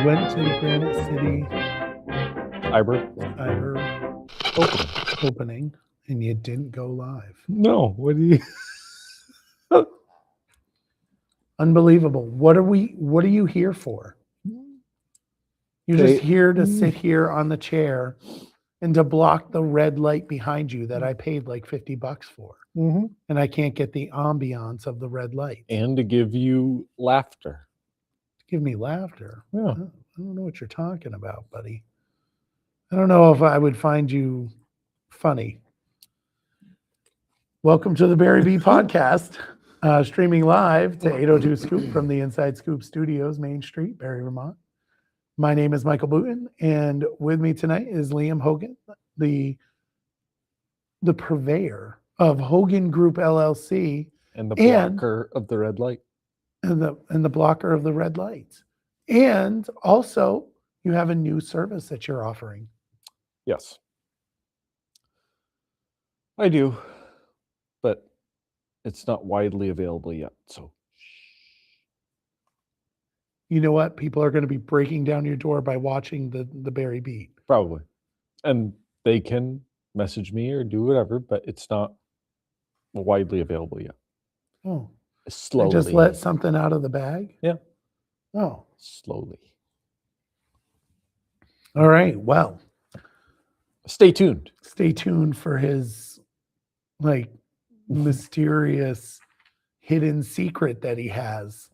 went to the Granite City Cyber opening and you didn't go live. No, what do you? Unbelievable. What are you here for? You're just here to sit here on the chair and to block the red light behind you that I paid like $50 for. Mm-hmm. And I can't get the ambiance of the red light. And to give you laughter. Give me laughter. Yeah. I don't know what you're talking about, buddy. I don't know if I would find you funny. Welcome to the Barry B podcast, streaming live to 802 Scoop from the Inside Scoop Studios, Main Street, Barre, Vermont. My name is Michael Booten, and with me tonight is Liam Hogan, the purveyor of Hogan Group LLC, and the blocker of the red light, and the blocker of the red lights. And also, you have a new service that you're offering. Yes, I do, but it's not widely available yet. So, you know what? People are going to be breaking down your door by watching the Barry Beat. Probably, and they can message me or do whatever, but it's not widely available yet. Oh, slowly. I just let something out of the bag? Yeah. Oh, slowly. All right. Well, stay tuned. Stay tuned for his mysterious hidden secret that he has.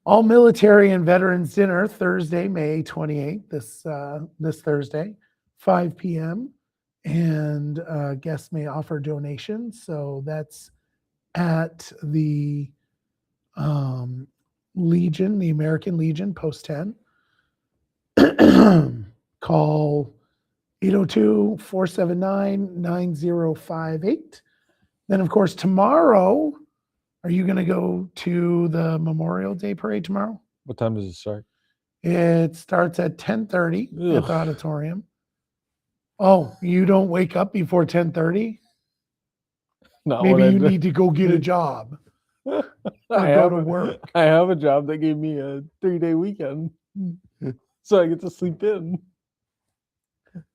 All military and veterans dinner Thursday, May 28th, this Thursday, 5 p.m. And guests may offer donations. So that's at the Legion, the American Legion, Post 10. Call 802-479-9058. Then, of course, tomorrow, are you going to go to the Memorial Day Parade tomorrow? What time does it start? It starts at 10:30 at the auditorium. Oh, you don't wake up before 10:30? Maybe you need to go get a job. Go to work. I have a job that gave me a 3-day weekend, so I get to sleep in.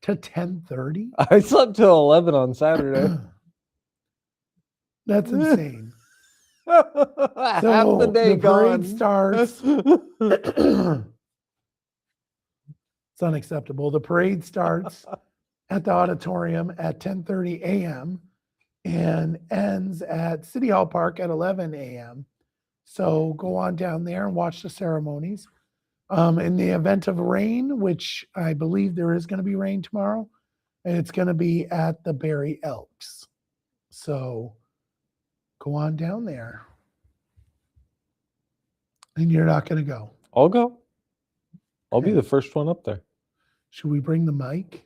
To 10:30? I slept till 11 on Saturday. That's insane. Half the day the parade starts. It's unacceptable. The parade starts at the auditorium at 10:30 a.m. and ends at City Hall Park at 11 a.m. So go on down there and watch the ceremonies. In the event of rain, which I believe there is going to be rain tomorrow, and it's going to be at the Barre Elks. So go on down there. And you're not going to go. I'll go. I'll be the first one up there. Should we bring the mic?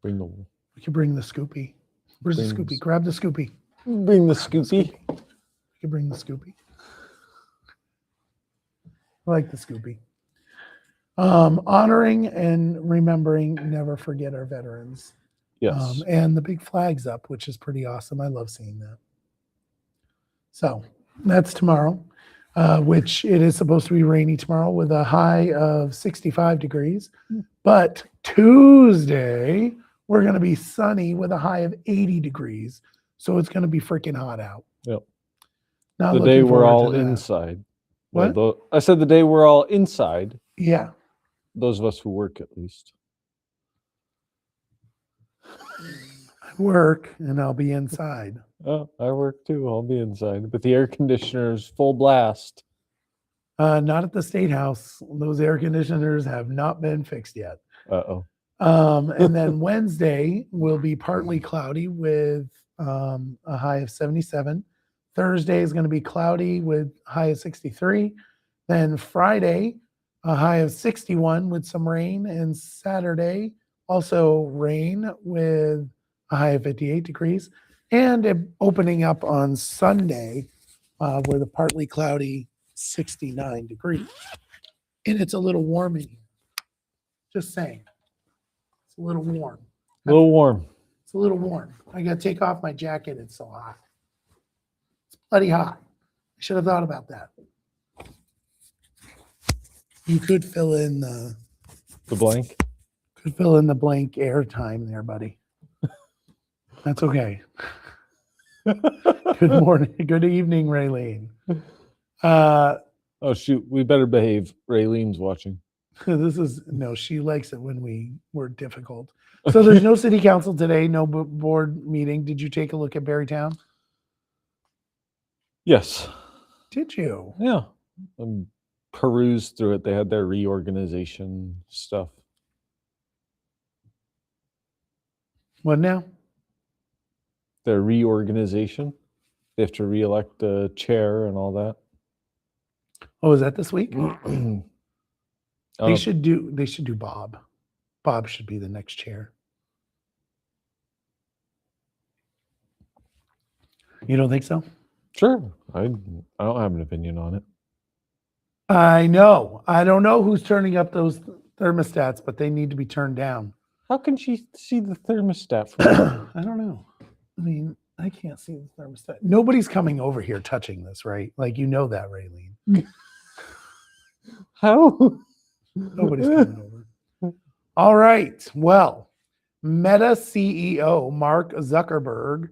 We can bring the Scoopy. Where's the Scoopy? Grab the Scoopy. Bring the Scoopy. We can bring the Scoopy. I like the Scoopy. Honoring and remembering, never forget our veterans. Yes. And the big flag's up, which is pretty awesome. I love seeing that. So that's tomorrow, which it is supposed to be rainy tomorrow with a high of 65 degrees. But Tuesday, we're going to be sunny with a high of 80 degrees. So it's going to be freaking hot out. Yep. Now the day we're all inside. What? Well, I said the day we're all inside. Yeah. Those of us who work, at least. I work and I'll be inside. Oh, I work too. I'll be inside. But the air conditioner's full blast. Not at the State House. Those air conditioners have not been fixed yet. Uh-oh. And then Wednesday will be partly cloudy with a high of 77. Thursday is going to be cloudy with a high of 63. Then Friday, a high of 61 with some rain. And Saturday, also rain with a high of 58 degrees. And opening up on Sunday with a partly cloudy 69 degrees. And it's a little warm in here. Just saying. It's a little warm. A little warm. It's a little warm. I got to take off my jacket. It's so hot. It's bloody hot. I should have thought about that. You could fill in The blank. blank airtime there, buddy. That's okay. Good morning. Good evening, Raylene. Oh shoot, we better behave. Raylene's watching. She likes it when we're difficult. So there's no city council today, no board meeting. Did you take a look at Barrytown? Yes. Did you? Yeah. Perused through it. They had their reorganization stuff. What now? Their reorganization. They have to reelect the chair and all that. Oh, is that this week? I They don't- should do Bob. Bob should be the next chair. You don't think so? Sure. I don't have an opinion on it. I know. I don't know who's turning up those thermostats, but they need to be turned down. How can she see the thermostat from I don't know. I mean, I can't see the thermostat. Nobody's coming over here touching this, right? Like, you know that, Raylene. How? Nobody's coming over. All right. Well, Meta CEO Mark Zuckerberg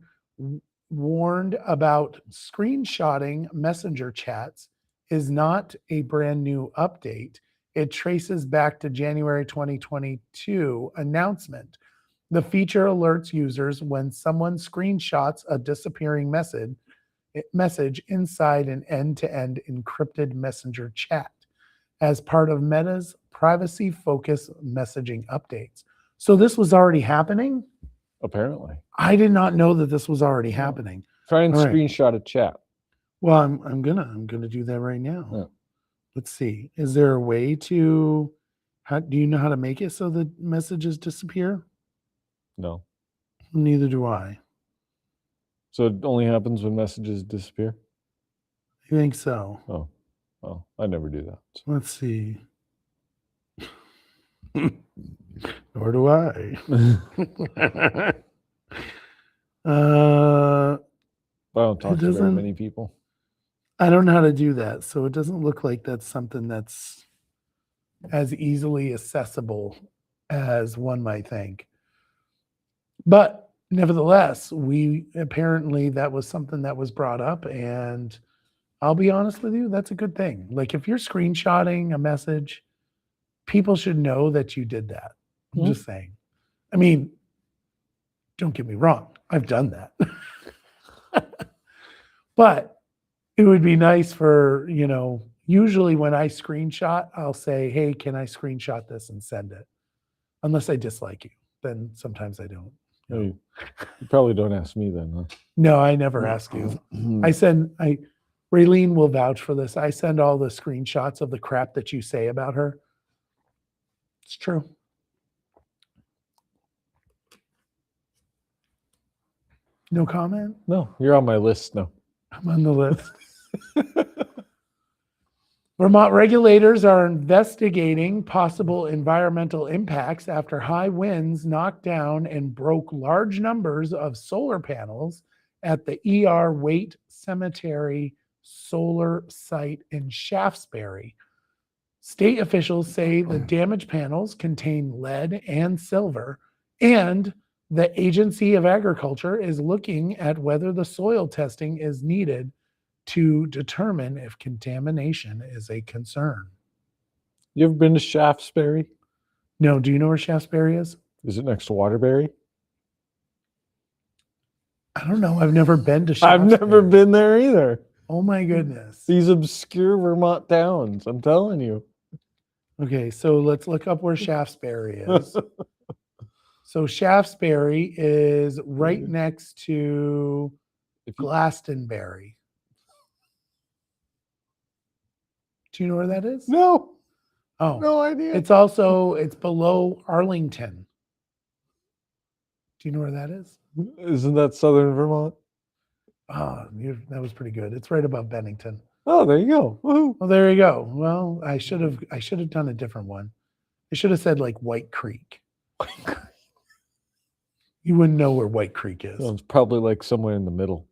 warned about screenshotting messenger chats is not a brand new update. It traces back to January 2022 announcement. The feature alerts users when someone screenshots a disappearing message inside an end-to-end encrypted messenger chat as part of Meta's privacy-focused messaging updates. So this was already happening? Apparently. I did not know that this was already happening. Try and All right. screenshot a chat. Well, I'm gonna do that right now. Yeah. Let's see. Is there a way to do you know how to make it so the messages disappear? No. Neither do I. So it only happens when messages disappear? I think so. Oh. Well, I never do that. So. Let's see. Nor do I. I don't talk to very doesn't- many people. I don't know how to do that, so it doesn't look like that's something that's as easily accessible as one might think. But nevertheless, apparently that was something that was brought up, and I'll be honest with you, that's a good thing. Like, if you're screenshotting a message, people should know that you did that. I'm Mhm. just saying. I mean, don't get me wrong, I've done that. But it would be nice for, usually when I screenshot, I'll say, hey, can I screenshot this and send it? Unless I dislike you, then sometimes I don't. No, you probably don't ask me then, huh? No, I never ask you. Raylene will vouch for this. I send all the screenshots of the crap that you say about her. It's true. No comment? No, you're on my list now. I'm on the list. Vermont regulators are investigating possible environmental impacts after high winds knocked down and broke large numbers of solar panels at the E.R. Waite Cemetery solar site in Shaftesbury. State officials say the damaged panels contain lead and silver, and the Agency of Agriculture is looking at whether the soil testing is needed to determine if contamination is a concern. You ever been to Shaftesbury? No, do you know where Shaftesbury is? Is it next to Waterbury? I don't know. I've never been to I've Shaftesbury. never been there either. Oh my goodness. These obscure Vermont towns, I'm telling you. Okay, so let's look up where Shaftesbury is. So Shaftesbury is right next to Glastonbury. Do you know where that is? No, Oh, no idea. it's below Arlington. Do you know where that is? Isn't that Southern Vermont? Oh, that was pretty good. It's right above Bennington. Oh, there you go. Woohoo. Well, there you go. Well, I should have done a different one. I should have said like White Creek. You wouldn't know where White Creek is. Well, it's probably like somewhere in the middle.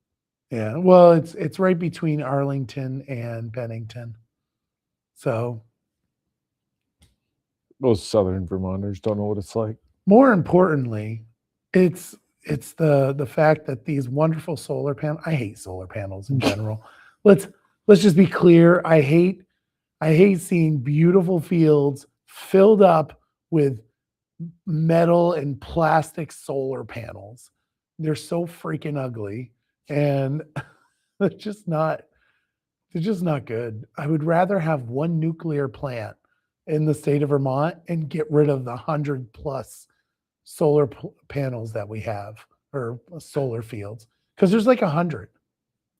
Yeah. Well, it's right between Arlington and Bennington. So Those southern Vermonters don't know what it's like. More importantly, it's the fact that these wonderful solar panels. I hate solar panels in general. Let's just be clear. I hate seeing beautiful fields filled up with metal and plastic solar panels. They're so freaking ugly, and they're just not good. I would rather have one nuclear plant in the state of Vermont and get rid of the 100+ solar panels that we have, or solar fields, because there's like 100.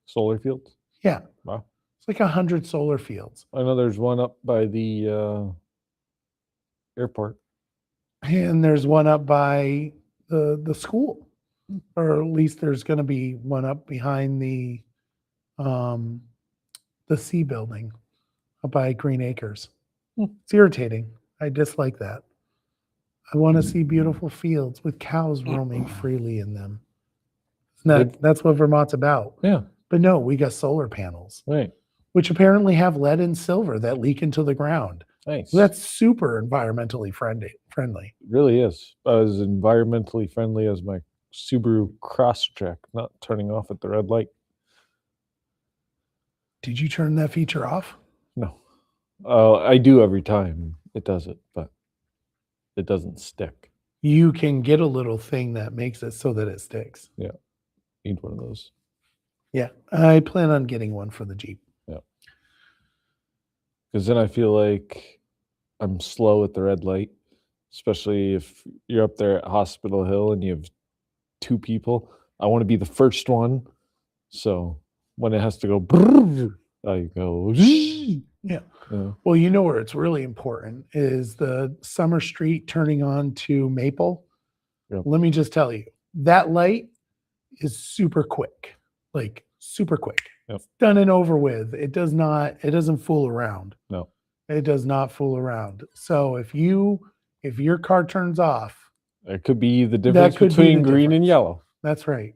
Solar fields? Yeah, Wow. it's like 100 solar fields. I know there's one up by the airport. And there's one up by the school, or at least there's going to be one up behind the C building up by Green Acres. It's irritating. I dislike that. I want to see beautiful fields with cows roaming freely in them. That's what Vermont's about. Yeah. But no, we got solar panels, Right. which apparently have lead and silver that leak into the ground. Nice. That's super environmentally friendly. It really is. As environmentally friendly as my Subaru Crosstrek, not turning off at the red light. Did you turn that feature off? No. I do every time it does it, but it doesn't stick. You can get a little thing that makes it so that it sticks. Yeah. Need one of those. Yeah. I plan on getting one for the Jeep. Yeah. Because then I feel like I'm slow at the red light, especially if you're up there at Hospital Hill and you have 2 people. I want to be the first one. So when it has to go, I go. Yeah. Yeah. Well, you know where it's really important is the Summer Street turning on to Maple. Yep. Let me just tell you, that light is super quick, like super quick. Yep. It's done and over with. It doesn't fool around. No. It does not fool around. So if your car turns off, It could be the difference could be between the green and difference. yellow. That's right.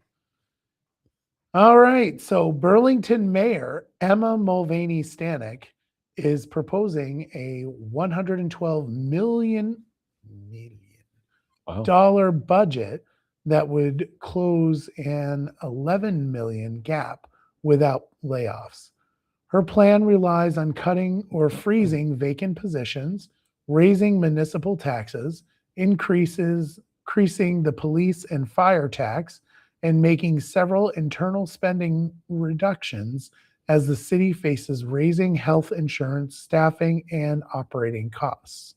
All right. So Burlington Mayor Emma Mulvaney Stanek is proposing a $112 million Wow. budget that would close an $11 million gap without layoffs. Her plan relies on cutting or freezing vacant positions, raising municipal taxes, increasing the police and fire tax, and making several internal spending reductions as the city faces raising health insurance, staffing, and operating costs.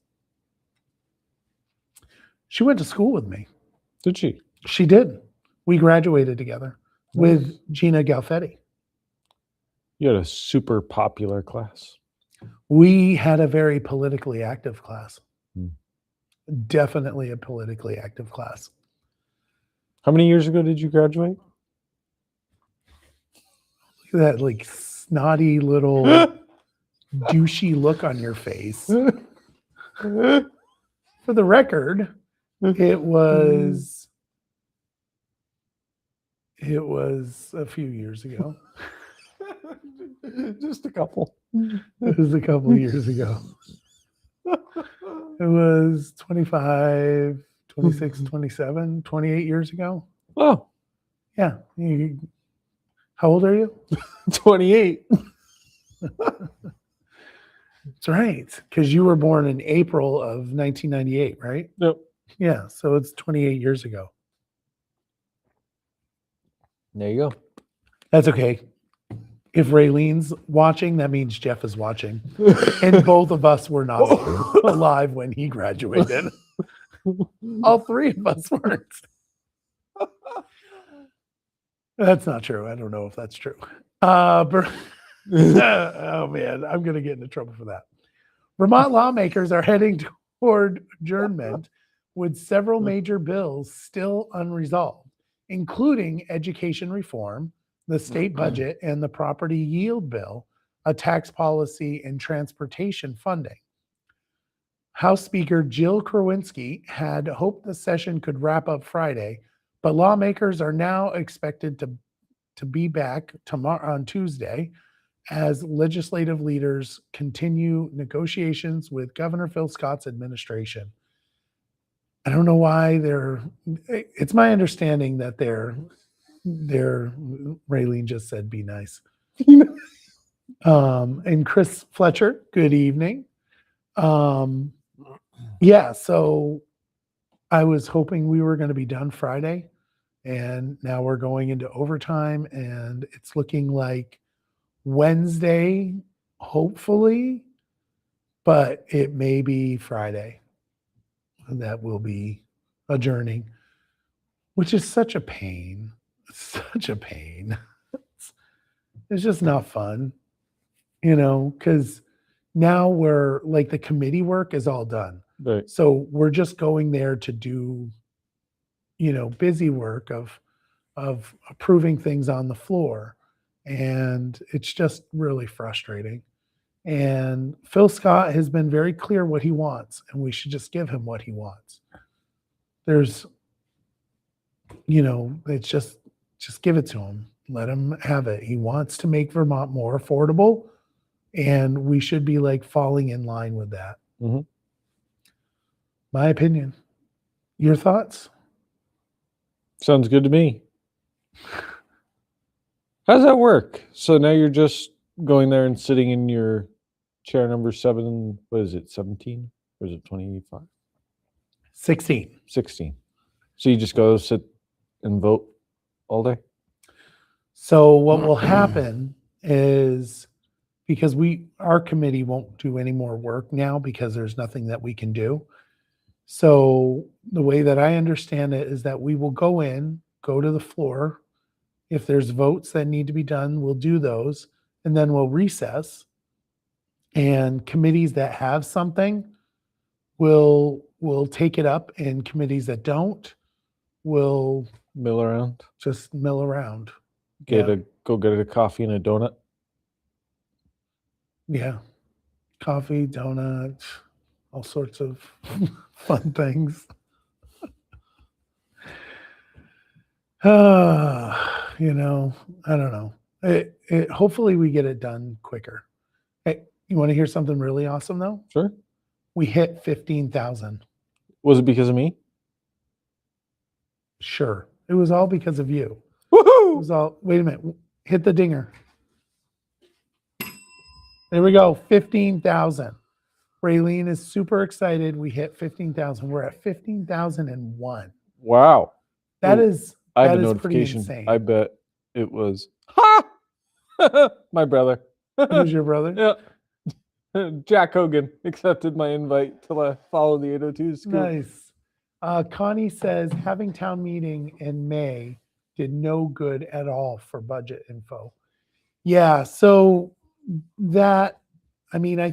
She went to school with me. Did she? She did. We graduated together with Gina Galfetti. You had a super popular class. We had a very politically active class. Hmm. Definitely a politically active class. How many years ago did you graduate? Look at that like snotty little douchey look on your face. For the record, it was a few years ago. Just a couple. It was a couple of years ago. It was 25, 26, 27, 28 years ago. Oh, Yeah. How old are you? 28. That's right. Because you were born in April of 1998, right? Yep. Yeah. So it's 28 years ago. There you go. That's okay. If Raylene's watching, that means Jeff is watching. And both of us were not alive when he graduated. All 3 of us weren't. That's not true. I don't know if that's true. Oh man, I'm going to get into trouble for that. Vermont lawmakers are heading toward adjournment with several major bills still unresolved, including education reform, the state budget, and the property yield bill, a tax policy, and transportation funding. House Speaker Jill Krowinski had hoped the session could wrap up Friday, but lawmakers are now expected to be back tomorrow on Tuesday as legislative leaders continue negotiations with Governor Phil Scott's administration. I don't know why it's my understanding that Raylene just said, be nice. And Chris Fletcher, good evening. Yeah, so I was hoping we were going to be done Friday, and now we're going into overtime, and it's looking like Wednesday, hopefully, but it may be Friday. And that will be adjourning, which is such a pain. Such a pain. It's just not fun, because now we're like the committee work is all done. Right. So we're just going there to do, busy work of approving things on the floor. And it's just really frustrating. And Phil Scott has been very clear what he wants, and we should just give him what he wants. There's, it's just give it to him. Let him have it. He wants to make Vermont more affordable, and we should be like falling in line with that. Mm-hmm. My opinion. Your thoughts? Sounds good to me. How's that work? So now you're just going there and sitting in your chair number 7, what is it, 17? Or is it 25? 16. 16. So you just go sit and vote all day? So what will happen is, because our committee won't do any more work now because there's nothing that we can do. So the way that I understand it is that we will go to the floor. If there's votes that need to be done, we'll do those, and then we'll recess. And committees that have something will take it up, and committees that don't will Mill around? just mill around. Go get a coffee and a donut? Yeah. Coffee, donuts, all sorts of fun things. I don't know. Hopefully we get it done quicker. Hey, you want to hear something really awesome though? Sure. We hit 15,000. Was it because of me? Sure. It was all because of you. Woohoo! It was all, wait a minute. Hit the dinger. There we go. 15,000. Raylene is super excited. We hit 15,000. We're at 15,001. Wow. That Ooh, is I have that a is pretty notification. insane. I bet it was my brother. Who's your brother? Yeah. Jack Hogan accepted my invite to follow the 802 scoop. Nice. Connie says having town meeting in May did no good at all for budget info. Yeah, so I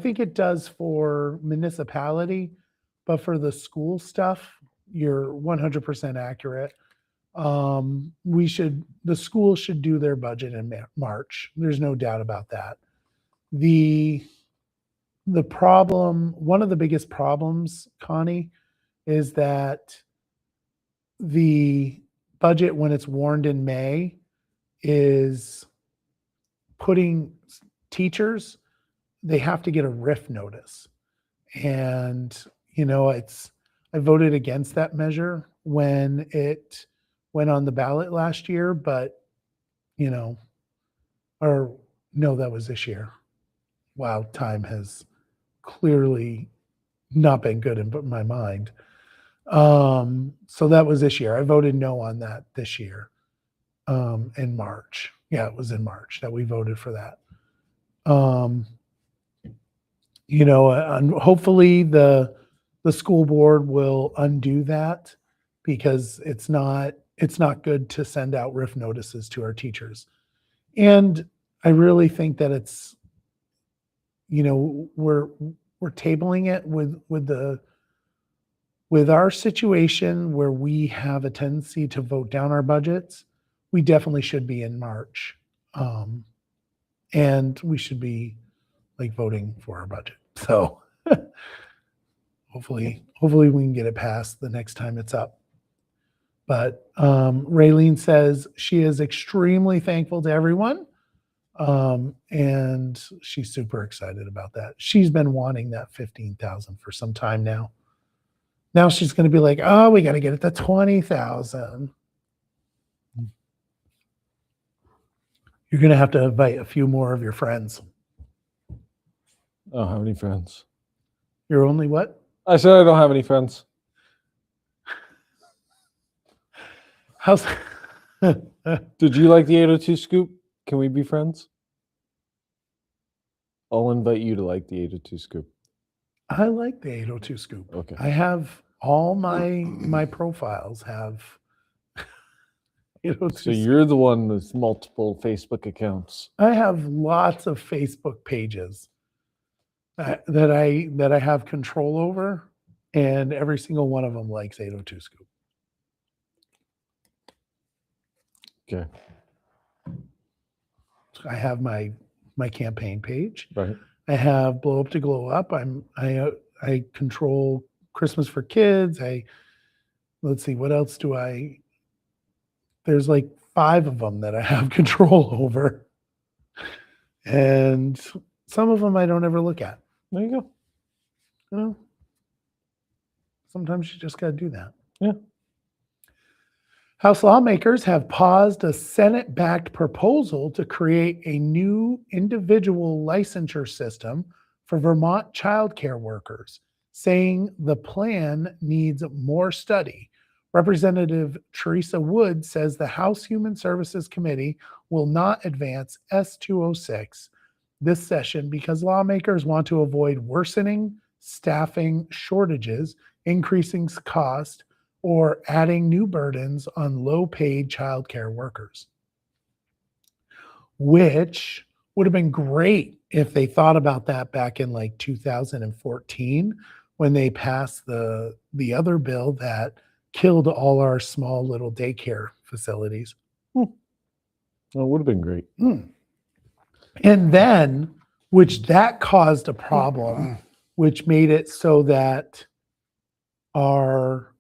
think it does for municipality, but for the school stuff, you're 100% accurate. The school should do their budget in March. There's no doubt about that. The problem, one of the biggest problems, Connie, is that the budget, when it's warned in May, is putting teachers, they have to get a RIF notice. And, I voted against that measure when it went on the ballot last year, but, or no, that was this year. Wow, time has clearly not been good in my mind. So that was this year. I voted no on that this year, in March. Yeah, it was in March that we voted for that. And hopefully the school board will undo that, because it's not good to send out RIF notices to our teachers. And I really think that it's, we're tabling it with our situation where we have a tendency to vote down our budgets. We definitely should be in March. And we should be voting for our budget. So hopefully we can get it passed the next time it's up. But Raylene says she is extremely thankful to everyone And she's super excited about that. She's been wanting that 15,000 for some time now. Now she's going to be like, oh, we got to get it to 20,000. You're going to have to invite a few more of your friends. I don't have any friends. You're only what? I said I don't have any friends. How's Did you like the 802 scoop? Can we be friends? I'll invite you to like the 802 scoop. I like the 802 scoop. Okay. I have all my profiles have 802 So you're the one that's multiple Facebook accounts. I have lots of Facebook pages that I have control over, and every single one of them likes 802 Scoop. Okay. I have my campaign page. Right. I have Blow Up to Glow Up. I control Christmas for Kids. Let's see, what else do I? There's like 5 of them that I have control over, and some of them I don't ever look at. There you go. You know, sometimes you just got to do that. Yeah. House lawmakers have paused a Senate-backed proposal to create a new individual licensure system for Vermont childcare workers, saying the plan needs more study. Representative Teresa Wood says the House Human Services Committee will not advance S206 this session because lawmakers want to avoid worsening staffing shortages, increasing cost, or adding new burdens on low-paid childcare workers, which would have been great if they thought about that back in like 2014 when they passed the other bill that killed all our small little daycare facilities. Well, it would have been great. And then, which that caused a problem, which made it so that our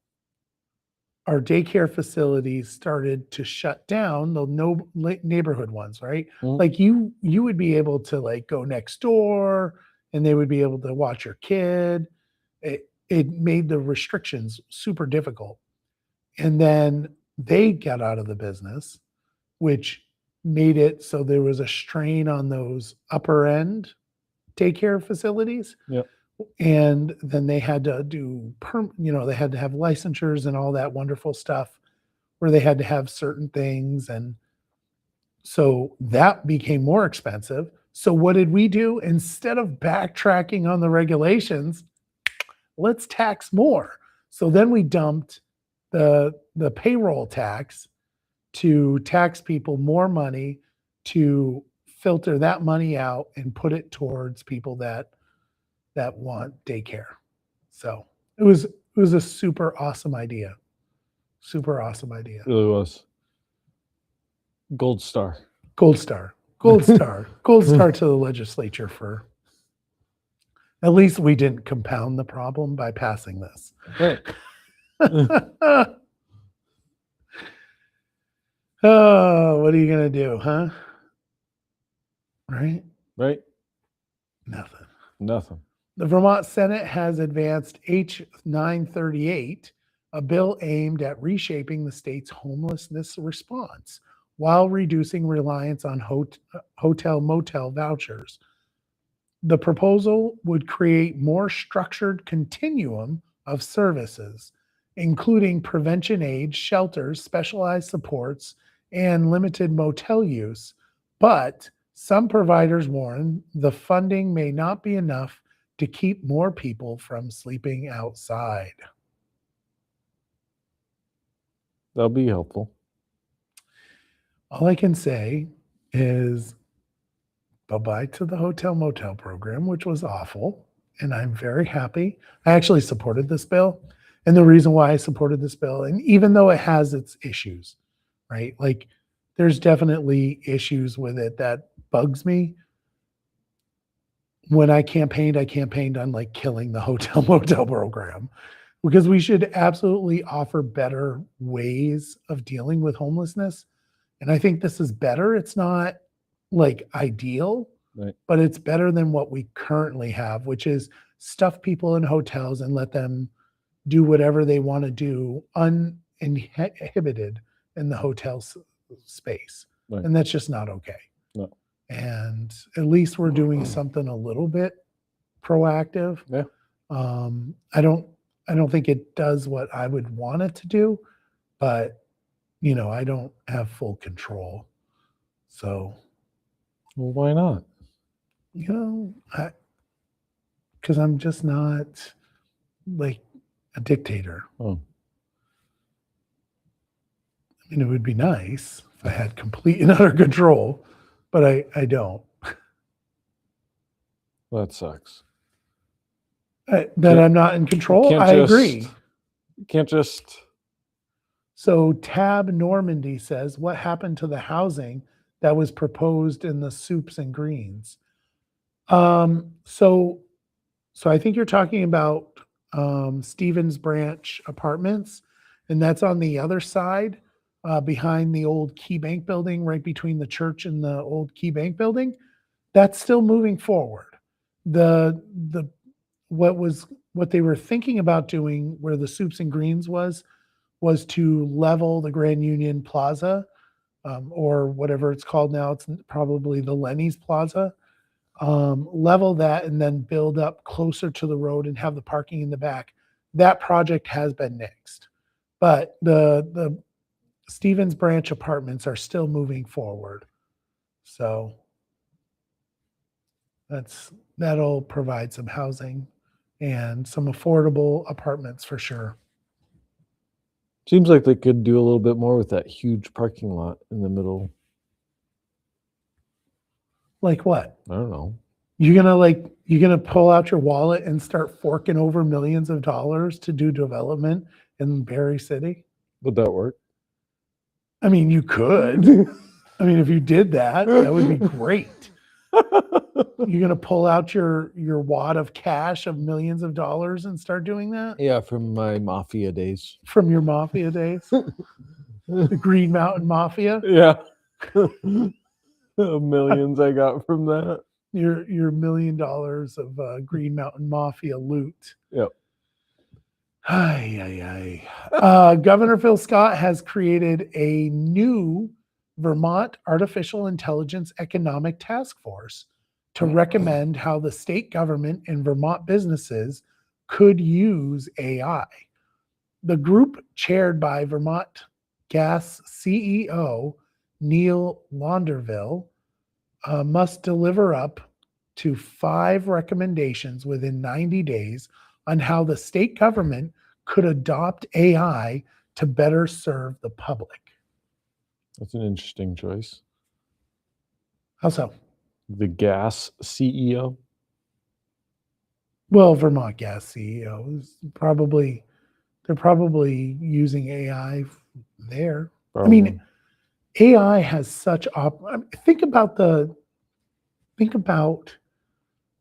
daycare facilities started to shut down, the neighborhood ones, right? Like you would be able to like go next door and they would be able to watch your kid. It made the restrictions super difficult. And then they got out of the business, which made it so there was a strain on those upper end daycare facilities. Yep. And then they had to do they had to have licensures and all that wonderful stuff where they had to have certain things. And so that became more expensive. So what did we do? Instead of backtracking on the regulations, let's tax more. So then we dumped the payroll tax to tax people more money to filter that money out and put it towards people that want daycare. So it was a super awesome idea. Super awesome idea. It really was. Gold star. Gold star. Gold star. Gold star to the legislature for at least we didn't compound the problem by passing this. Right. Oh, what are you going to do, huh? Right? Right. Nothing. The Vermont Senate has advanced H 938, a bill aimed at reshaping the state's homelessness response while reducing reliance on hotel-motel vouchers. The proposal would create more structured continuum of services, including prevention aid, shelters, specialized supports, and limited motel use. But some providers warn the funding may not be enough to keep more people from sleeping outside. That'll be helpful. All I can say is bye-bye to the hotel motel program, which was awful. And I'm very happy. I actually supported this bill. And the reason why I supported this bill, and even though it has its issues, right? Like there's definitely issues with it that bugs me. When I campaigned on like killing the hotel motel program because we should absolutely offer better ways of dealing with homelessness. And I think this is better. It's not like ideal, Right. but it's better than what we currently have, which is stuff people in hotels and let them do whatever they want to do uninhibited in the hotel space. Right. And that's just not okay. No. And at least we're doing something a little bit proactive. Yeah. I don't think it does what I would want it to do, but I don't have full control. So, Well, why not? because I'm just not like a dictator. Oh, I mean, it would be nice if I had complete and utter control, but I don't. that sucks. That I'm not in control, Can't I just- agree. Can't just. So Tab Normandy says, what happened to the housing that was proposed in the soups and greens? So I think you're talking about Stevens Branch Apartments, and that's on the other side, behind the old Key Bank building, right between the church and the old Key Bank building. That's still moving forward. The what they were thinking about doing where the soups and greens was to level the Grand Union Plaza, or whatever it's called now. It's probably the Lenny's Plaza. Level that and then build up closer to the road and have the parking in the back. That project has been nixed, but the Stevens Branch Apartments are still moving forward. So that'll provide some housing and some affordable apartments for sure. Seems like they could do a little bit more with that huge parking lot in the middle. Like what? I don't know. You're gonna pull out your wallet and start forking over millions of dollars to do development in Barre City? Would that work? I mean, you could. I mean, if you did that, that would be great. You're gonna pull out your wad of cash of millions of dollars and start doing that Yeah, from my mafia days. from your mafia days, the Green Mountain Mafia, Yeah. Millions I got from that. your $1 million of Green Mountain Mafia loot. Yep. Governor Phil Scott has created a new Vermont Artificial Intelligence Economic Task Force to recommend how the state government and Vermont businesses could use AI. The group, chaired by Vermont Gas CEO Neil Launderville, must deliver up to 5 recommendations within 90 days on how the state government could adopt AI to better serve the public. That's an interesting choice. How so? The gas CEO. Well, Vermont Gas CEO is they're probably using AI there. I mean, AI has such think about the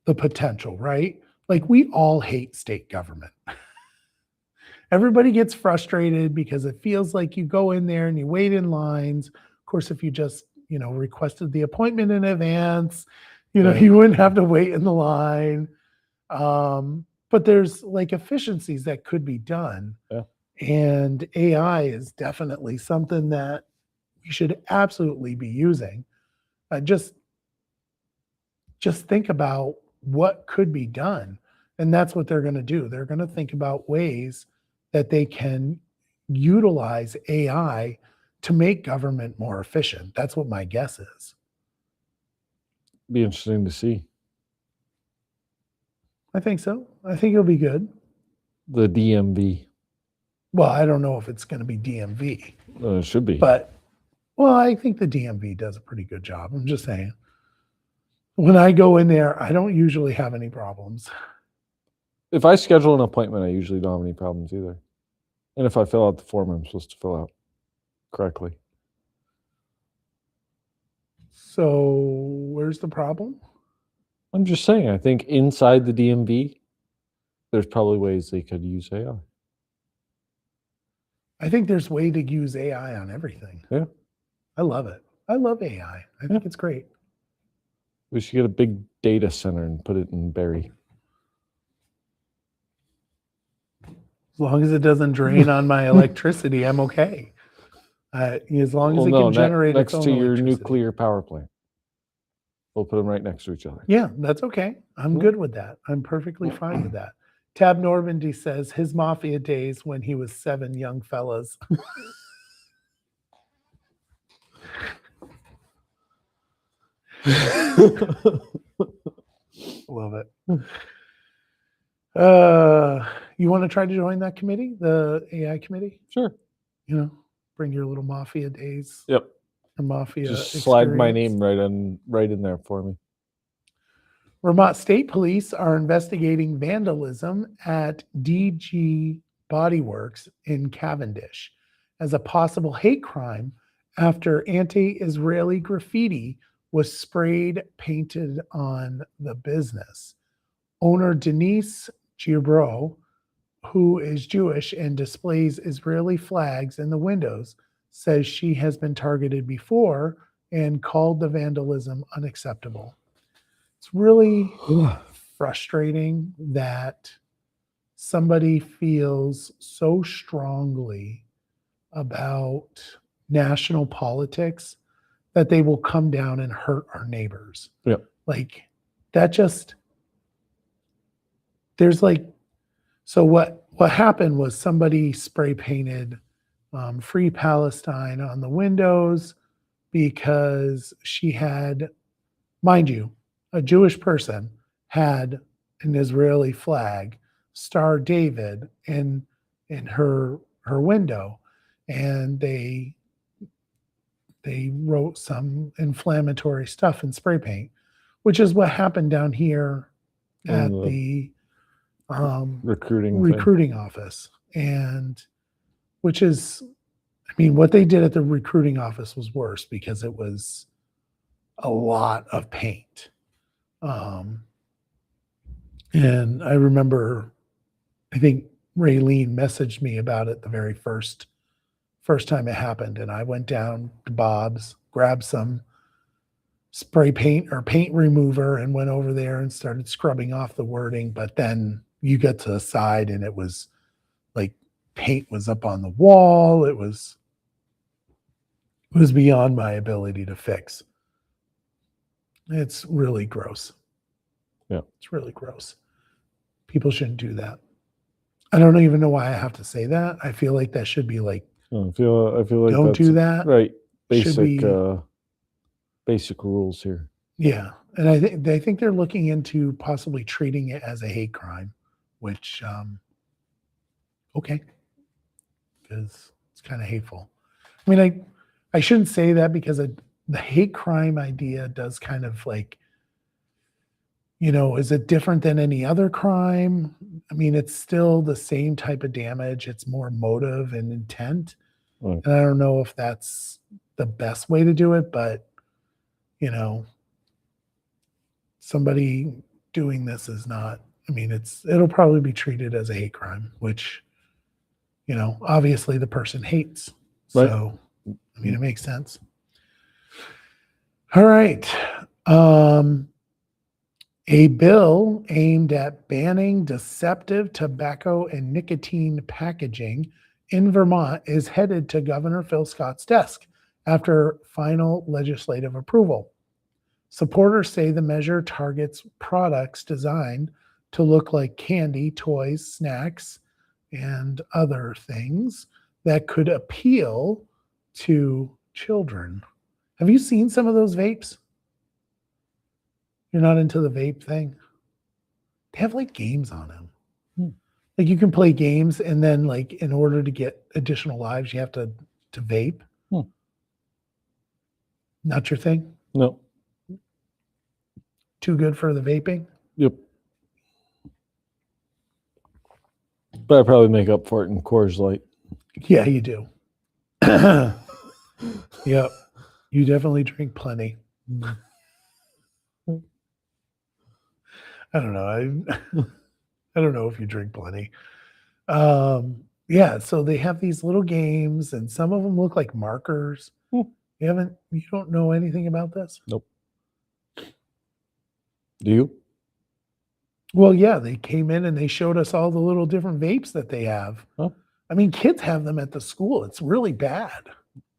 potential, right? Like, we all hate state government. Everybody gets frustrated because it feels like you go in there and you wait in lines. Of course, if you just, requested the appointment in advance, Right. you wouldn't have to wait in the line. But there's like efficiencies that could be done. Yeah. And AI is definitely something that we should absolutely be using. Just think about what could be done. And that's what they're going to do. They're going to think about ways that they can utilize AI to make government more efficient. That's what my guess is. Be interesting to see. I think so. I think it'll be good. The DMV. Well, I don't know if it's going to be DMV, It should be. but I think the DMV does a pretty good job. I'm just saying. When I go in there, I don't usually have any problems. If I schedule an appointment, I usually don't have any problems either. And if I fill out the form I'm supposed to fill out correctly. So where's the problem? I'm just saying, I think inside the DMV, there's probably ways they could use AI. I think there's way to use AI on everything. Yeah. I love it. I love AI. I think it's great. We should get a big data center and put it in Barre. As long as it doesn't drain on my electricity, I'm okay. As long as it can generate next its own to your electricity. nuclear power plant. We'll put them right next to each other. Yeah, that's okay. I'm Hmm. good with that. I'm perfectly fine with that. Tab Normandy says his mafia days when he was 7 young fellas. Love it. You want to try to join that committee, the AI committee? Sure. Bring your little mafia days Yep. and mafia Just slide my experience. name right in there for me. Vermont State Police are investigating vandalism at DG Body Works in Cavendish as a possible hate crime after anti-Israeli graffiti was sprayed painted on the business. Owner Denise Gibro, who is Jewish and displays Israeli flags in the windows, says she has been targeted before and called the vandalism unacceptable. It's really frustrating that somebody feels so strongly about national politics that they will come down and hurt our neighbors. Yep. Like that just there's like so what happened was somebody spray painted Free Palestine on the windows because she had, mind you, a Jewish person had an Israeli flag, Star David, in her window, and they wrote some inflammatory stuff in spray paint, which is what happened down here at the recruiting office, and which is, I mean, what they did at the recruiting office was worse because it was a lot of paint. And I remember, I think Raylene messaged me about it the very first time it happened, and I went down to Bob's, grabbed some spray paint or paint remover, and went over there and started scrubbing off the wording. But then you get to the side, and it was like paint was up on the wall. It was beyond my ability to fix. It's really gross. Yeah. It's really gross. People shouldn't do that. I don't even know why I have to say that. I feel like that should be like, I feel like don't that's do that. Right. Should Basic rules here. Yeah. And I think they're looking into possibly treating it as a hate crime, which okay. Because it's kind of hateful. I mean, I shouldn't say that because the hate crime idea does kind of like, is it different than any other crime? I mean, it's still the same type of damage. It's more motive and intent. Right. And I don't know if that's the best way to do it, but, somebody doing this is not, I mean, it'll probably be treated as a hate crime, which, obviously the person hates. Right. So, I mean, it makes sense. All right. A bill aimed at banning deceptive tobacco and nicotine packaging in Vermont is headed to Governor Phil Scott's desk after final legislative approval. Supporters say the measure targets products designed to look like candy, toys, snacks, and other things that could appeal to children. Have you seen some of those vapes? You're not into the vape thing? They have like games on them. Like you can play games, and then like in order to get additional lives, you have to vape. Not your thing? No. Too good for the vaping? Yep. But I probably make up for it in Coors Light. Yeah, you do. Yep. You definitely drink plenty. I don't know. I don't know if you drink plenty. Yeah, so they have these little games, and some of them look like markers. You don't know anything about this? Nope. Do you? Well, yeah, they came in and they showed us all the little different vapes that they have. Huh? I mean, kids have them at the school. It's really bad.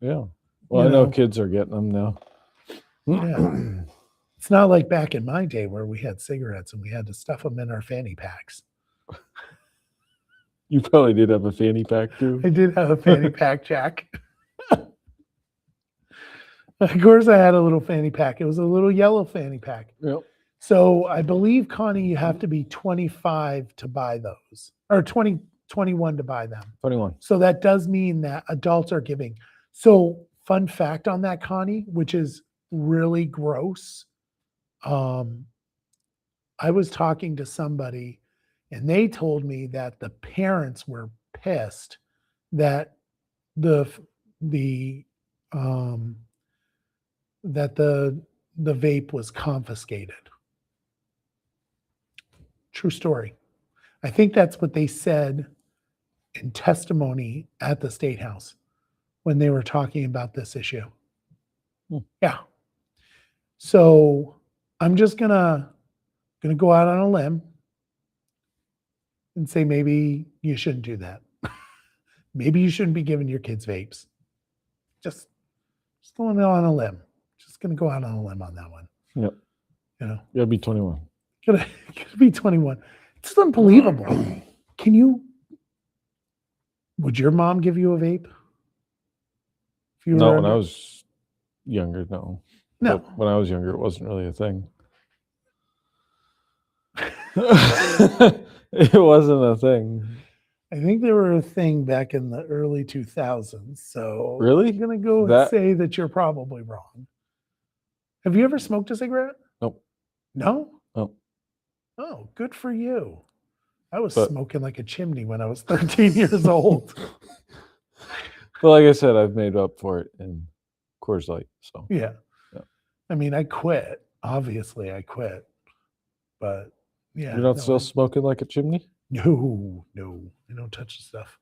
Yeah. Well, You I know know. kids are getting them now. Yeah. It's not like back in my day where we had cigarettes and we had to stuff them in our fanny packs. You probably did have a fanny pack too. I did have a fanny pack, Jack. Of course, I had a little fanny pack. It was a little yellow fanny pack. Yep. So I believe, Connie, you have to be 25 to buy those, or 21 to buy them. 21. So that does mean that adults are giving. So fun fact on that, Connie, which is really gross. I was talking to somebody and they told me that the parents were pissed that the that the vape was confiscated. True story. I think that's what they said in testimony at the State House when they were talking about this issue. Yeah. So I'm just gonna go out on a limb and say maybe you shouldn't do that. Maybe you shouldn't be giving your kids vapes. Just going out on a limb. Just gonna go out on a limb on that one. Yep. You know, You gotta be 21. gonna be 21. It's unbelievable. Would your mom give you a vape? If you No, were when I under- was younger, no. No. But when I was younger, it wasn't really a thing. It wasn't a thing. I think they were a thing back in the early 2000s. So Really? I'm gonna go and That- say that you're probably wrong. Have you ever smoked a cigarette? Nope. No? Nope. Oh, good for you. I was But- smoking like a chimney when I was 13 years old. But like I said, I've made up for it in Coors Light. So Yeah. Yeah. I mean, I quit. Obviously, I quit. But yeah. you're not no, still smoking like a chimney? No, I don't touch the stuff.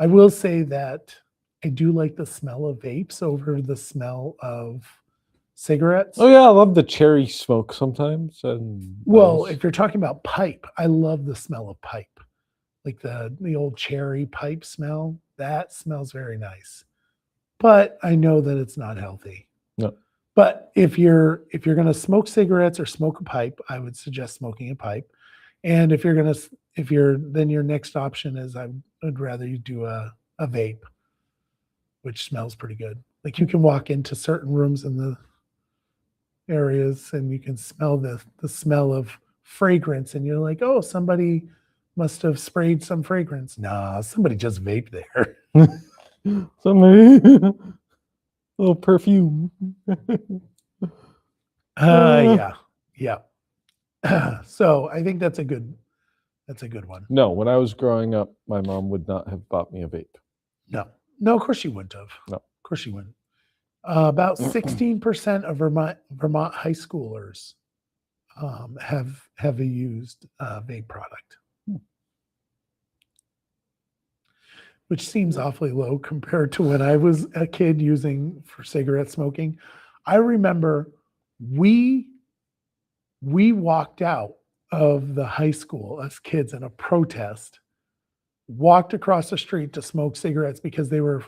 I will say that I do like the smell of vapes over the smell of cigarettes. Oh yeah, I love the cherry smoke sometimes. And Well, those- if you're talking about pipe, I love the smell of pipe, like the old cherry pipe smell. That smells very nice. But I know that it's not healthy. No. But if you're going to smoke cigarettes or smoke a pipe, I would suggest smoking a pipe. And if then your next option is I'd rather you do a vape, which smells pretty good. Like you can walk into certain rooms in the areas and you can smell the smell of fragrance and you're like, oh, somebody must have sprayed some fragrance. Nah, somebody just vaped there. somebody little perfume. Yeah. So I think that's a good one. No, when I was growing up, my mom would not have bought me a vape. No, of course she wouldn't have. No. Of course she wouldn't. About 16% of Vermont high schoolers have used a vape product, which seems awfully low compared to when I was a kid using for cigarette smoking. I remember we walked out of the high school as kids in a protest, walked across the street to smoke cigarettes because they were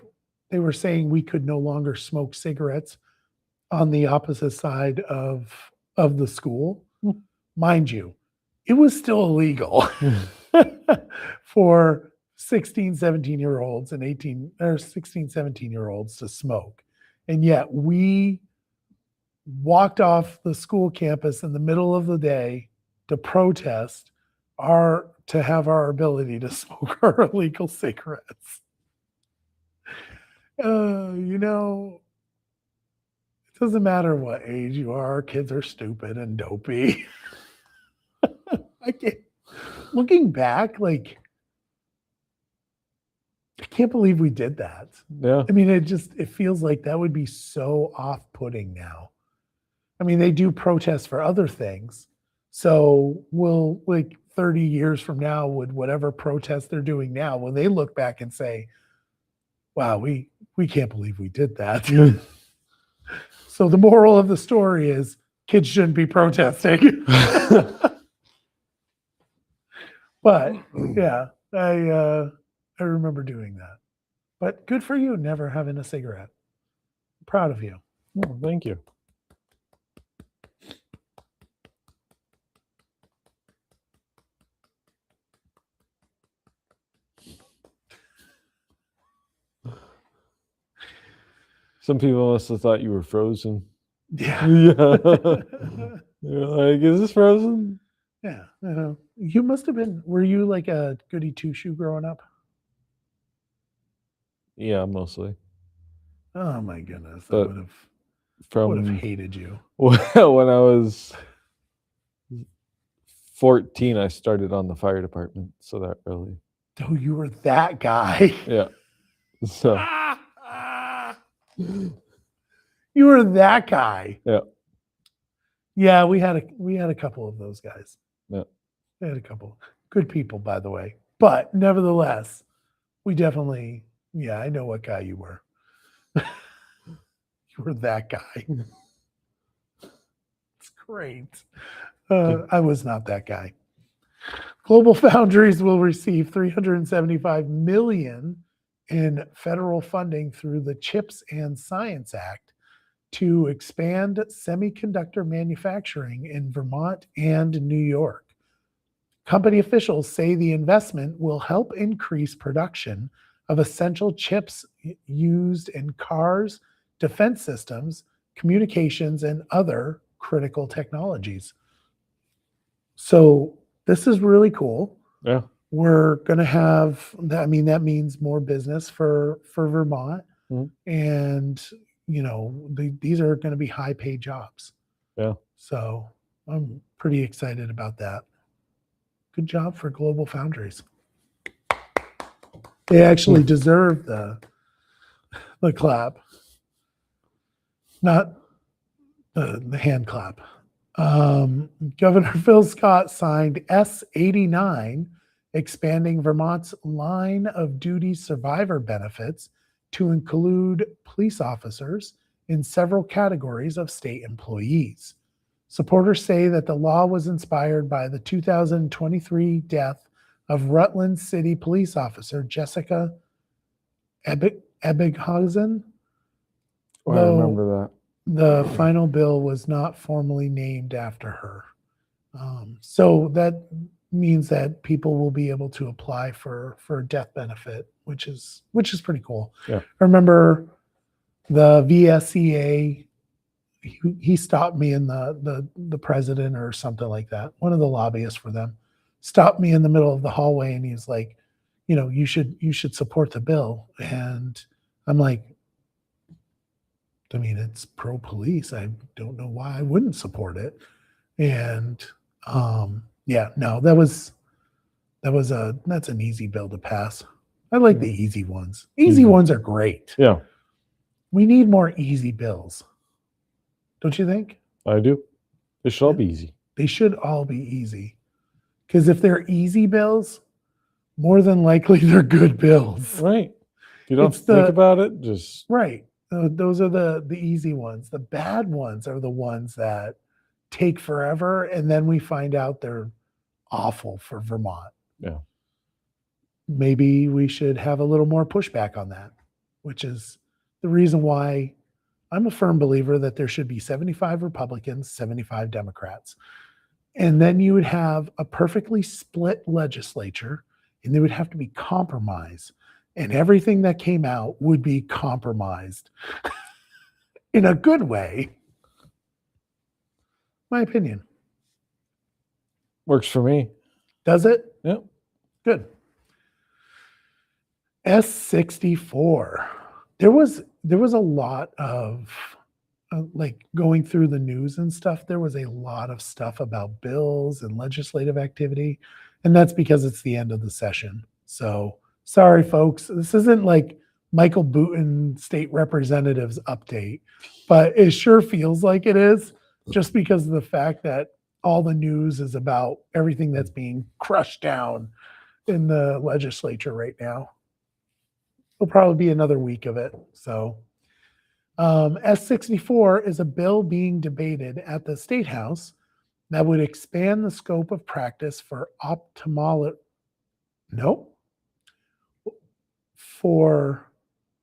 saying we could no longer smoke cigarettes on the opposite side of the school. Mind you, it was still illegal for 16, 17-year-olds and 18 or 16, 17-year-olds to smoke. And yet we walked off the school campus in the middle of the day to protest to have our ability to smoke our illegal cigarettes. It doesn't matter what age you are, kids are stupid and dopey. Looking back, like, I can't believe we did that. Yeah. I mean, it feels like that would be so off-putting now. I mean, they do protest for other things. So will, like, 30 years from now, would whatever protest they're doing now, will they look back and say, wow, we can't believe we did that. So the moral of the story is kids shouldn't be protesting. But yeah, I remember doing that. But good for you, never having a cigarette. Proud of you. Oh, thank you. Some people must have thought you were frozen. Yeah. Yeah. You're like, is this frozen? Yeah. You must have been, were you like a goody two shoe growing up? Yeah, mostly. Oh my goodness. I But would have from hated you. when I was 14, I started on the fire department. So that early. Oh, you were that guy. Yeah. So You were that guy. yeah. Yeah, we had a couple of those guys. Yeah. We had a couple. Good people, by the way. But nevertheless, we definitely, yeah, I know what guy you were. You were that guy. It's great. I was not that guy. Global Foundries will receive $375 million in federal funding through the CHIPS and Science Act to expand semiconductor manufacturing in Vermont and New York. Company officials say the investment will help increase production of essential chips used in cars, defense systems, communications, and other critical technologies. So this is really cool. Yeah. We're going to have, I mean, that means more business for Vermont. Mhm. And, you know, these are going to be high paid jobs. Yeah. So I'm pretty excited about that. Good job for Global Foundries. They actually deserve the clap, not the hand clap. Governor Phil Scott signed S89, expanding Vermont's line of duty survivor benefits to include police officers in several categories of state employees. Supporters say that the law was inspired by the 2023 death of Rutland City police officer Jessica Ebbinghausen. Oh, I remember that. The final bill was not formally named after her. So that means that people will be able to apply for a death benefit, which is pretty cool. Yeah. I remember the VSCA, he stopped me in the president or something like that. One of the lobbyists for them stopped me in the middle of the hallway and he's like, you know, you should support the bill. And I'm like, I mean, it's pro police. I don't know why I wouldn't support it. And yeah, no, that's an easy bill to pass. I like the easy ones. Easy ones are great. Yeah. We need more easy bills. Don't you think? I do. It should all be easy. They should all be easy. Because if they're easy bills, more than likely they're good bills. Right. If you don't It's think about it, just right. Those are the easy ones. The bad ones are the ones that take forever, and then we find out they're awful for Vermont. Yeah. Maybe we should have a little more pushback on that, which is the reason why I'm a firm believer that there should be 75 Republicans, 75 Democrats. And then you would have a perfectly split legislature, and there would have to be compromise. And everything that came out would be compromised in a good way. My opinion. works for me. Does it? Yep. Good. S64. There was a lot of like going through the news and stuff. There was a lot of stuff about bills and legislative activity, and that's because it's the end of the session. So sorry, folks. This isn't like Michael Booten State Representative's update, but it sure feels like it is, just because of the fact that all the news is about everything that's being crushed down in the legislature right now. It'll probably be another week of it. So S64 is a bill being debated at the State House that would expand the scope of practice for no, for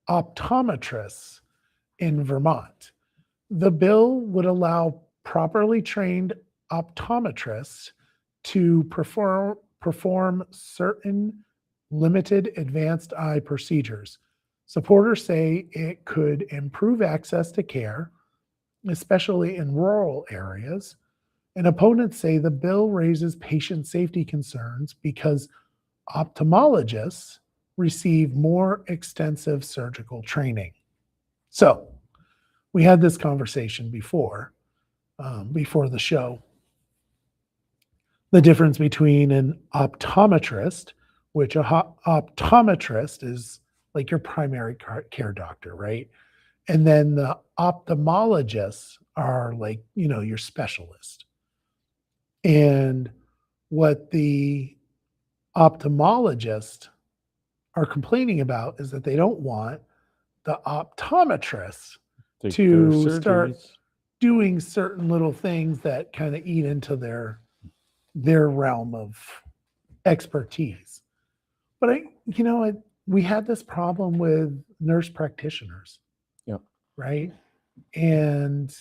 optometrists in Vermont. The bill would allow properly trained optometrists to perform certain limited advanced eye procedures. Supporters say it could improve access to care, especially in rural areas. And opponents say the bill raises patient safety concerns because ophthalmologists receive more extensive surgical training. So, we had this conversation before the show. The difference between an optometrist, which optometrist is like your primary care doctor, right? And then the ophthalmologists are like, your specialist. And what the ophthalmologists are complaining about is that they don't want the optometrists to start doing certain little things that kind of eat into their realm of expertise. But we had this problem with nurse practitioners. Yeah. Right. And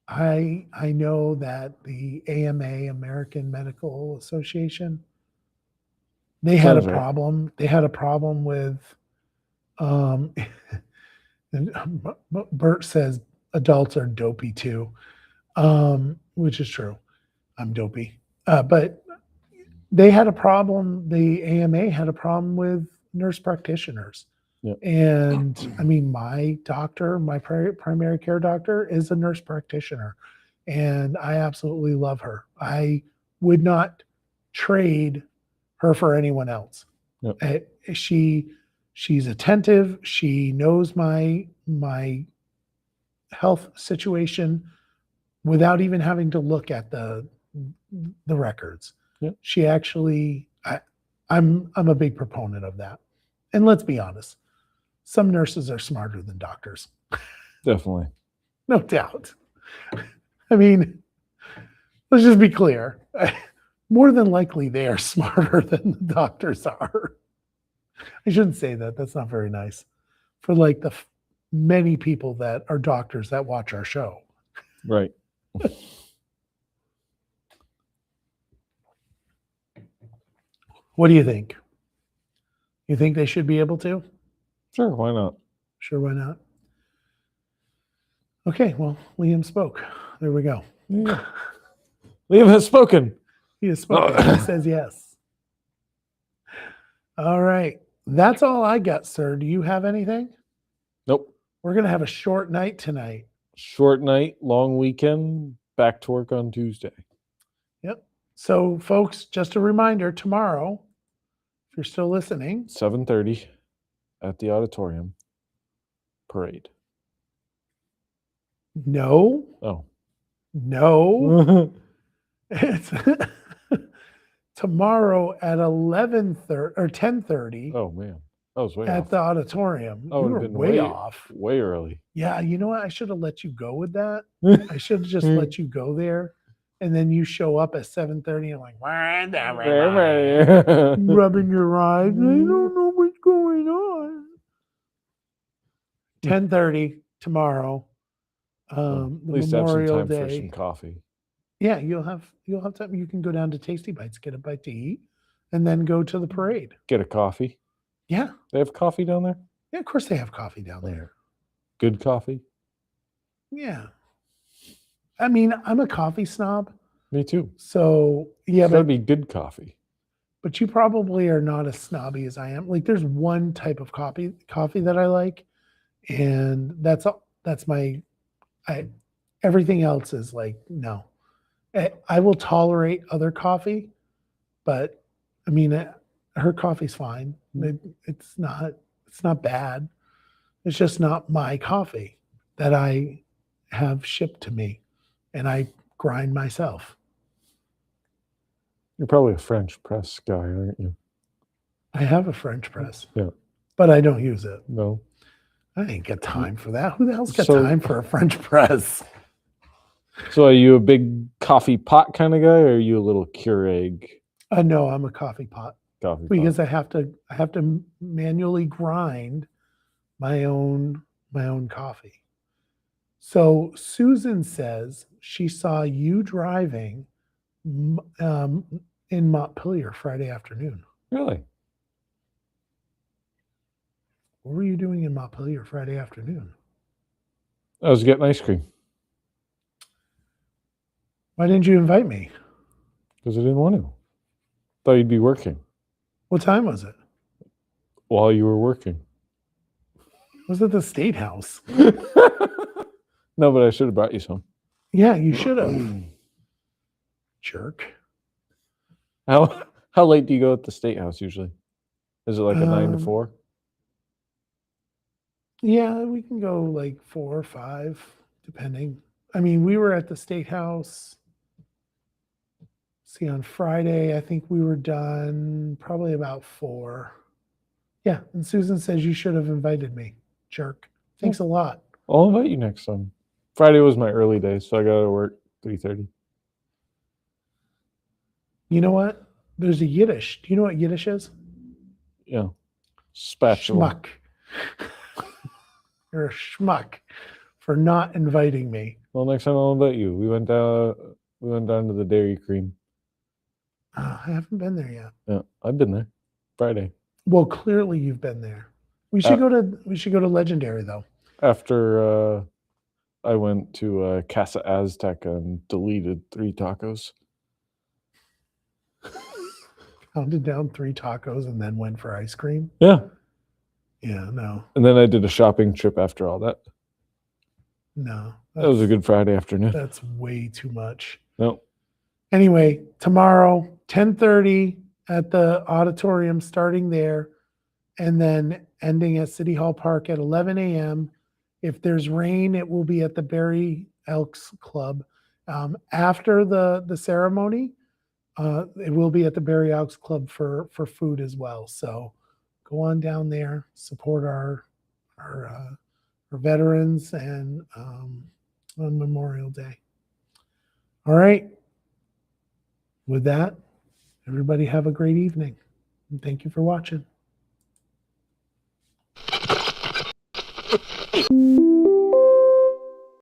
I know that the AMA, American Medical Association, they had a problem. They had a problem with and Bert says adults are dopey too, which is true. I'm dopey. But they had a problem. The AMA had a problem with nurse practitioners. Yep. And I mean, my doctor, my primary care doctor, is a nurse practitioner, and I absolutely love her. I would not trade her for anyone else. Yep. She's attentive. She knows my health situation without even having to look at the records. Yep. She actually, I'm a big proponent of that. And let's be honest, some nurses are smarter than doctors. Definitely. No doubt. I mean, let's just be clear. More than likely, they are smarter than the doctors are. I shouldn't say that. That's not very nice for like the many people that are doctors that watch our show. Right. What do you think? You think they should be able to? Sure, why not? Sure, why not? Okay, well, Liam spoke. There we go. Yeah. Liam has spoken. He has spoken. He says yes. All right. That's all I got, sir. Do you have anything? Nope. We're going to have a short night tonight. Short night, long weekend, back to work on Tuesday. Yep. So, folks, just a reminder, tomorrow, if you're still listening, 7:30 at the auditorium. Parade. No. Oh. No. It's tomorrow at 11:30 or 10:30. Oh, man. I was way at off. the auditorium. Oh, you were way off. Way early. Yeah, you know what? I should have let you go with that. I should have just let you go there. And then you show up at 7:30 and like, rubbing your eyes. I don't know what's going on. 10:30 tomorrow. At The least have some Memorial time Day. for some coffee. Yeah, you'll have time. You can go down to Tasty Bites, get a bite to eat, and then go to the parade. Get a coffee. Yeah. They have coffee down there? Yeah, of course they have coffee down there. Good coffee? Yeah. I mean, I'm a coffee snob. Me too. So, yeah, it's gotta be good coffee. But you probably are not as snobby as I am. Like, there's one type of coffee that I like, and that's all. That's everything else is like, no. I will tolerate other coffee, but I mean, her coffee's fine. It's not bad. It's just not my coffee that I have shipped to me, and I grind myself. You're probably a French press guy, aren't you? I have a French press. Yeah. But I don't use it. No. I ain't got time for that. Who the hell's got So- time for a French press? So are you a big coffee pot kind of guy, or are you a little Keurig No, I'm a coffee pot coffee because pot? I have to manually grind my own coffee. So Susan says she saw you driving in Montpelier Friday afternoon. Really? What were you doing in Montpelier Friday afternoon? I was getting ice cream Why didn't you invite me? because I didn't want to. Thought you'd be working What time was it? while you were working. Was it the State House? No, but I should have brought you some. Yeah, you should have. Jerk. How late do you go at the State House usually? Is it like a 9 to 4? Yeah, we can go like 4 or 5, depending. I mean, we were at the State House. See, on Friday, I think we were done probably about 4. Yeah, and Susan says you should have invited me. Jerk. Thanks a lot. I'll invite you next time. Friday was my early day, so I got to work 3:30. You know what? There's a Yiddish. Do you know what Yiddish is? Yeah. Spatula. Schmuck. You're a schmuck for not inviting me. Well, next time I'll invite you. We went down to the Dairy Cream. I haven't been there yet. Yeah, I've been there. Friday. Well, clearly you've been there. We should go to Legendary though. After I went to Casa Azteca and deleted 3 tacos. Pounded down 3 tacos and then went for ice cream. Yeah. Yeah, no, And then I did a shopping trip after all that. no. That was a good Friday afternoon. That's way too much. No. Anyway, tomorrow, 10:30 at the auditorium, starting there, and then ending at City Hall Park at 11 a.m. If there's rain, it will be at the Barre Elks Club. After the ceremony, it will be at the Barre Elks Club for food as well. So go on down there, support our veterans, and on Memorial Day. All right. With that, everybody have a great evening. And thank you for watching.